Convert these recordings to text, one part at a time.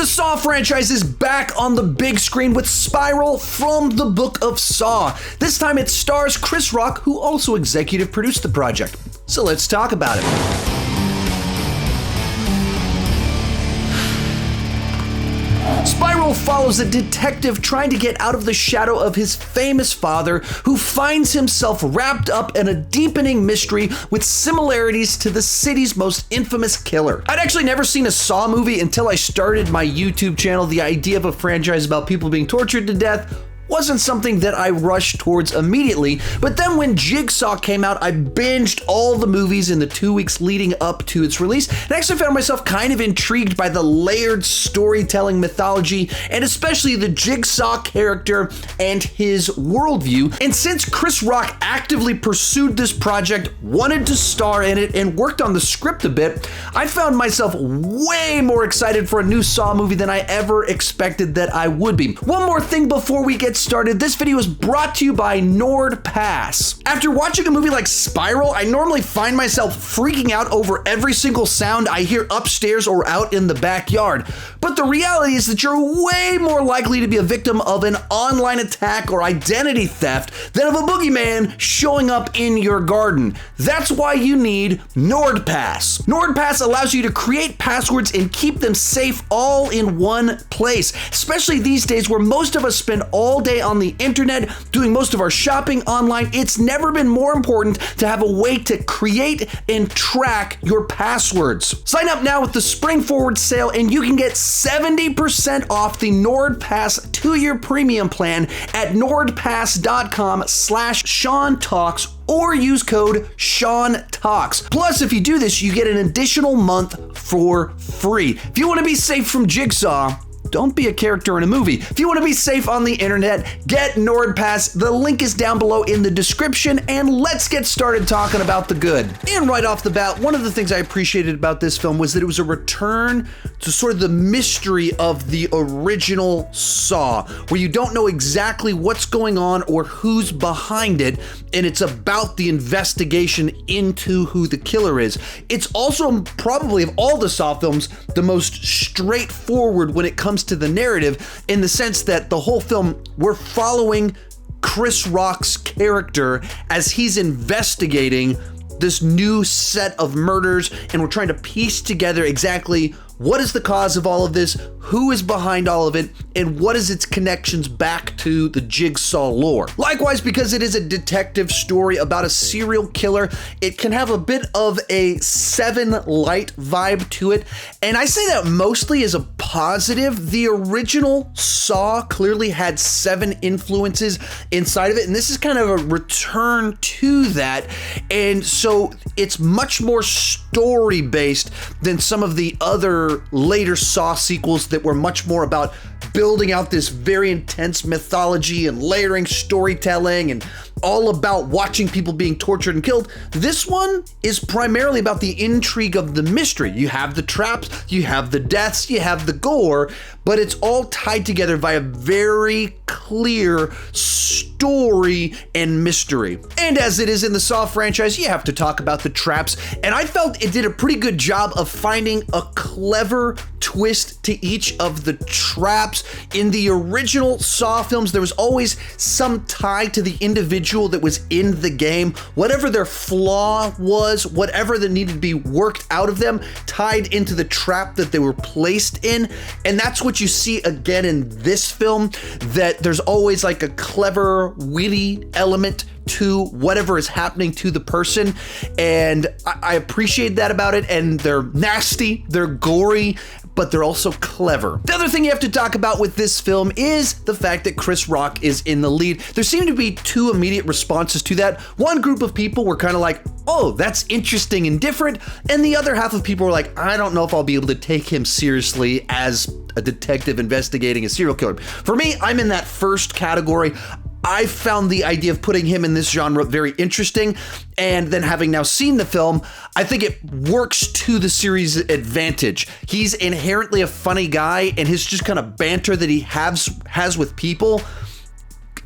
The Saw franchise is back on the big screen with Spiral from the Book of Saw. This time it stars Chris Rock, who also executive produced the project. So let's talk about it. Spiral follows a detective trying to get out of the shadow of his famous father, who finds himself wrapped up in a deepening mystery with similarities to the city's most infamous killer. I'd actually never seen a Saw movie until I started my YouTube channel. The idea of a franchise about people being tortured to death wasn't something that I rushed towards immediately, but then when Jigsaw came out, I binged all the movies in the 2 weeks leading up to its release, and actually found myself kind of intrigued by the layered storytelling mythology, and especially the Jigsaw character and his worldview. And since Chris Rock actively pursued this project, wanted to star in it, and worked on the script a bit, I found myself way more excited for a new Saw movie than I ever expected that I would be. One more thing before we get started, this video is brought to you by NordPass. After watching a movie like Spiral, I normally find myself freaking out over every single sound I hear upstairs or out in the backyard. But the reality is that you're way more likely to be a victim of an online attack or identity theft than of a boogeyman showing up in your garden. That's why you need NordPass. NordPass allows you to create passwords and keep them safe all in one place, especially these days where most of us spend all day on the internet doing most of our shopping online. It's never been more important to have a way to create and track your passwords. Sign up now with the Spring Forward sale and you can get 70% off the NordPass 2-year premium plan at nordpass.com/Sean Talks or use code Sean Talks. Plus, if you do this, you get an additional month for free. If you want to be safe from Jigsaw, don't be a character in a movie. If you want to be safe on the internet, get NordPass. The link is down below in the description, and let's get started talking about the good. And right off the bat, one of the things I appreciated about this film was that it was a return to sort of the mystery of the original Saw, where you don't know exactly what's going on or who's behind it, and it's about the investigation into who the killer is. It's also probably, of all the Saw films, the most straightforward when it comes to the narrative, in the sense that the whole film, we're following Chris Rock's character as he's investigating this new set of murders, and we're trying to piece together exactly what is the cause of all of this, who is behind all of it, and what is its connections back to the Jigsaw lore. Likewise, because it is a detective story about a serial killer, it can have a bit of a Seven Light vibe to it, and I say that mostly as a positive. The original Saw clearly had 7 influences inside of it, and this is kind of a return to that, and so it's much more story-based than some of the other later Saw sequels that were much more about building out this very intense mythology and layering storytelling and all about watching people being tortured and killed. This one is primarily about the intrigue of the mystery. You have the traps, you have the deaths, you have the gore, but it's all tied together by a very clear story and mystery. And as it is in the Saw franchise, you have to talk about the traps, and I felt it did a pretty good job of finding a clever twist to each of the traps. In the original Saw films, there was always some tie to the individual that was in the game. Whatever their flaw was, whatever that needed to be worked out of them, tied into the trap that they were placed in. And that's what you see again in this film, that there's always like a clever, witty element to whatever is happening to the person, and I appreciate that about it. And they're nasty, they're gory, but they're also clever. The other thing you have to talk about with this film is the fact that Chris Rock is in the lead. There seem to be 2 immediate responses to that. One group of people were kind of like, oh, that's interesting and different, and the other half of people were like, I don't know if I'll be able to take him seriously as a detective investigating a serial killer. For me, I'm in that first category. I found the idea of putting him in this genre very interesting, and then having now seen the film, I think it works to the series' advantage. He's inherently a funny guy, and his just kind of banter that he has with people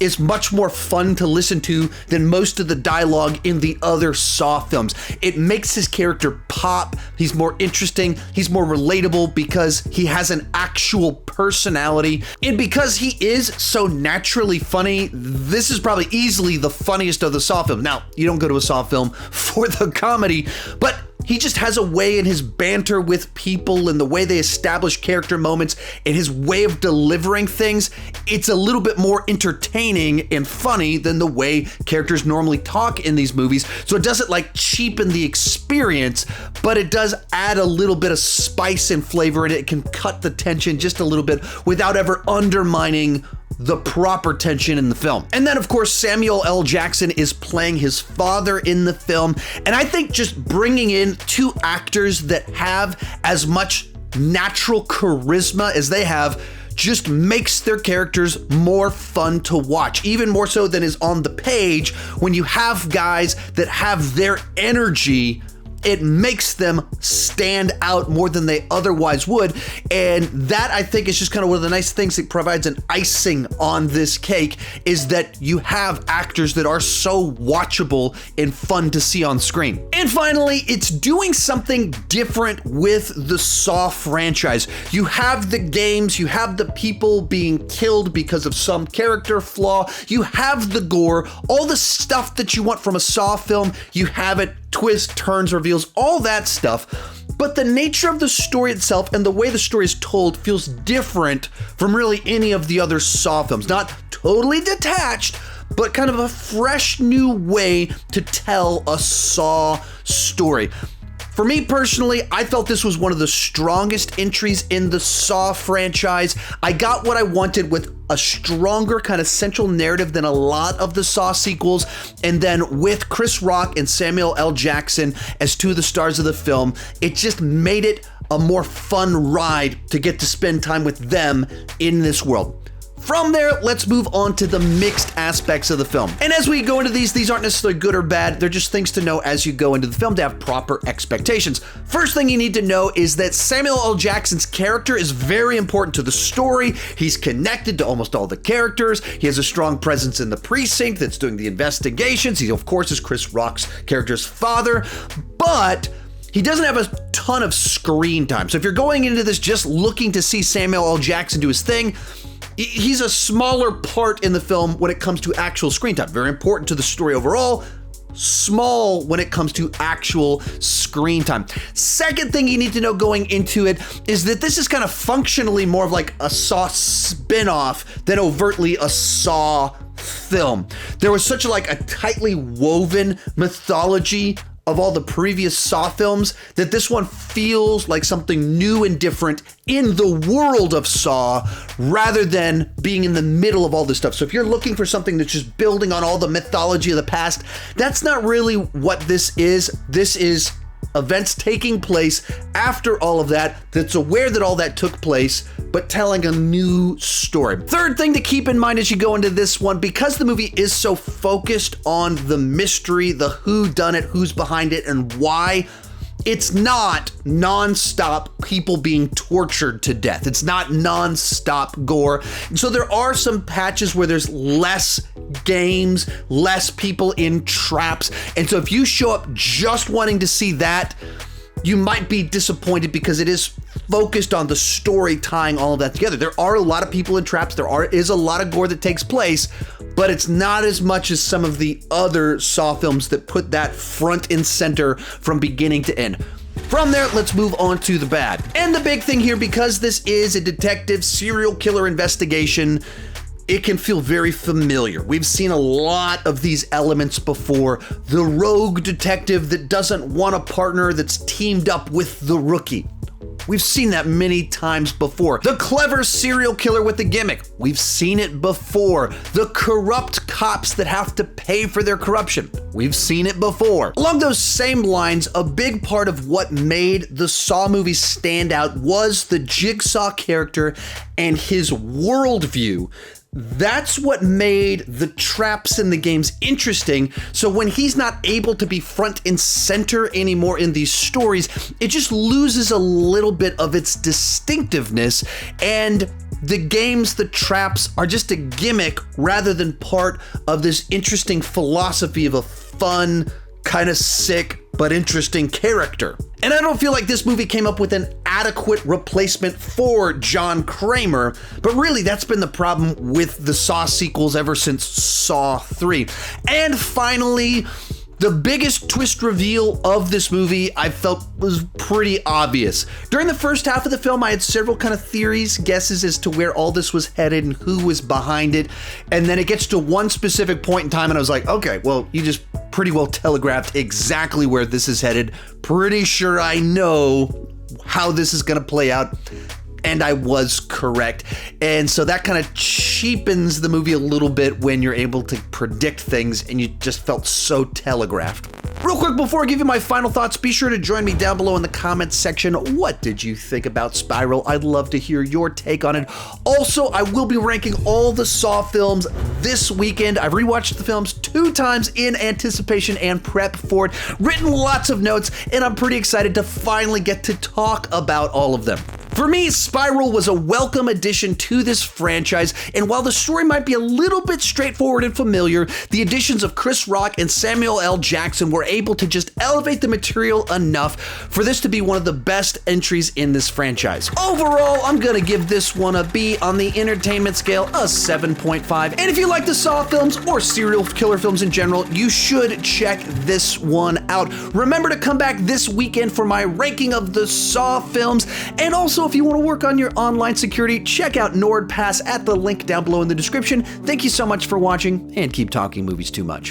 is much more fun to listen to than most of the dialogue in the other Saw films. It makes his character pop. He's more interesting. He's more relatable because he has an actual personality. And because he is so naturally funny, this is probably easily the funniest of the Saw films. Now, you don't go to a Saw film for the comedy, but he just has a way in his banter with people and the way they establish character moments and his way of delivering things. It's a little bit more entertaining and funny than the way characters normally talk in these movies. So it doesn't like cheapen the experience, but it does add a little bit of spice and flavor, and it can cut the tension just a little bit without ever undermining the proper tension in the film. And then, of course, Samuel L. Jackson is playing his father in the film. And I think just bringing in two actors that have as much natural charisma as they have just makes their characters more fun to watch, even more so than is on the page. When you have guys that have their energy, it makes them stand out more than they otherwise would. And that, I think, is just kind of one of the nice things that provides an icing on this cake, is that you have actors that are so watchable and fun to see on screen. And finally, it's doing something different with the Saw franchise. You have the games, you have the people being killed because of some character flaw, you have the gore, all the stuff that you want from a Saw film, you have it. Twists, turns, reveals, all that stuff. But the nature of the story itself and the way the story is told feels different from really any of the other Saw films. Not totally detached, but kind of a fresh new way to tell a Saw story. For me personally, I felt this was one of the strongest entries in the Saw franchise. I got what I wanted with a stronger kind of central narrative than a lot of the Saw sequels. And then with Chris Rock and Samuel L. Jackson as two of the stars of the film, it just made it a more fun ride to get to spend time with them in this world. From there, let's move on to the mixed aspects of the film. And as we go into these aren't necessarily good or bad. They're just things to know as you go into the film to have proper expectations. First thing you need to know is that Samuel L. Jackson's character is very important to the story. He's connected to almost all the characters. He has a strong presence in the precinct that's doing the investigations. He, of course, is Chris Rock's character's father, but he doesn't have a ton of screen time. So if you're going into this just looking to see Samuel L. Jackson do his thing, he's a smaller part in the film when it comes to actual screen time. Very important to the story overall, small when it comes to actual screen time. Second thing you need to know going into it is that this is kind of functionally more of like a Saw spin-off than overtly a Saw film. There was such a tightly woven mythology of all the previous Saw films that this one feels like something new and different in the world of Saw rather than being in the middle of all this stuff. So if you're looking for something that's just building on all the mythology of the past, that's not really what this is. This is events taking place after all of that, that's aware that all that took place, but telling a new story. Third thing to keep in mind as you go into this one, because the movie is so focused on the mystery, the whodunit, who's behind it, and why, it's not non-stop people being tortured to death. It's not non-stop gore. And so there are some patches where there's less games, less people in traps. And so if you show up just wanting to see that, you might be disappointed because it is focused on the story tying all of that together. There are a lot of people in traps. Is a lot of gore that takes place, but it's not as much as some of the other Saw films that put that front and center from beginning to end. From there, let's move on to the bad. And the big thing here, because this is a detective serial killer investigation, it can feel very familiar. We've seen a lot of these elements before. The rogue detective that doesn't want a partner that's teamed up with the rookie. We've seen that many times before. The clever serial killer with the gimmick. We've seen it before. The corrupt cops that have to pay for their corruption. We've seen it before. Along those same lines, a big part of what made the Saw movies stand out was the Jigsaw character and his worldview. That's what made the traps in the games interesting. So when he's not able to be front and center anymore in these stories, it just loses a little bit of its distinctiveness. And the games, the traps are just a gimmick rather than part of this interesting philosophy of a fun, kind of sick, but interesting character. And I don't feel like this movie came up with an adequate replacement for John Kramer, but really that's been the problem with the Saw sequels ever since Saw 3. And finally, the biggest twist reveal of this movie I felt was pretty obvious. During the first half of the film, I had several kind of theories, guesses as to where all this was headed and who was behind it. And then it gets to one specific point in time and I was like, okay, well, you just pretty well telegraphed exactly where this is headed. Pretty sure I know how this is gonna play out. And I was correct. And so that kind of cheapens the movie a little bit when you're able to predict things and you just felt so telegraphed. Real quick, before I give you my final thoughts, be sure to join me down below in the comments section. What did you think about Spiral? I'd love to hear your take on it. Also, I will be ranking all the Saw films this weekend. I've rewatched the films 2 times in anticipation and prep for it, written lots of notes, and I'm pretty excited to finally get to talk about all of them. For me, Spiral was a welcome addition to this franchise, and while the story might be a little bit straightforward and familiar, the additions of Chris Rock and Samuel L. Jackson were able to just elevate the material enough for this to be one of the best entries in this franchise. Overall, I'm gonna give this one a B on the entertainment scale, a 7.5. And if you like the Saw films or serial killer films in general, you should check this one out. Remember to come back this weekend for my ranking of the Saw films, and also if you want to work on your online security, check out NordPass at the link down below in the description. Thank you so much for watching, and keep talking movies too much.